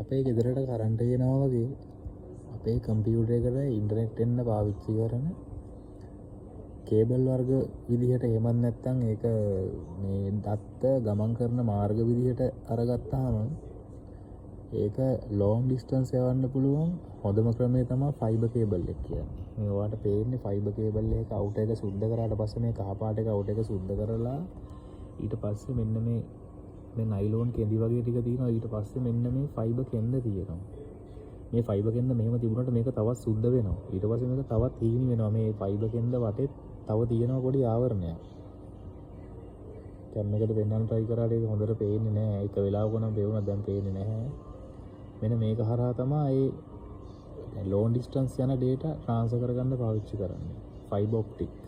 අපේ ගෙදරට කරන්ට ගෙනවා වගේ අපේ කම්පියුටර් එකට ඉන්ටර්නෙට් එන්න පාවිච්චි කරන කේබල් වර්ග විදිහට එහෙමත් නැත්නම් ඒක මේ දත්ත ගමන් කරන මාර්ග විදිහට අරගත්තාම ඒක ලොන්ග් ඩිස්ටන්ස් යවන්න පුළුවන් හොඳම ක්‍රමය තමයි ෆයිබර් කේබල් එක කියන්නේ. මේ ඔයාලට පේන්නේ ෆයිබර් කේබල් එක අවුට් එක සුද්ධ කරාට පස්සේ මේ කහ පාට එක අවුට් එක සුද්ධ කරලා ඊට පස්සේ මෙන්න මේ නයිලෝන් කෙඳි වගේ ටික තියෙනවා. ඊට පස්සේ මෙන්න මේ ෆයිබර් කෙන්ද තියෙනවා. මේ ෆයිබර් කෙන්ද මෙහෙම තිබුණාට මේක තවත් සුද්ධ වෙනවා. ඊට පස්සේ මේක තවත් හීනි වෙනවා. මේ ෆයිබර් කෙන්ද වටේ තව තියෙනවා පොඩි ආවරණයක්. දැන් මේකට වෙන්නන් try කරාට ඒක හොඳට පේන්නේ නැහැ. එක වෙලාවක නම් පේුණා දැන් පේන්නේ නැහැ. මෙන්න මේක හරහා තමයි ඒ ලොන් ඩිස්ටන්ස් යන data transfer කරගන්න පාවිච්චි කරන්නේ. Fibre optic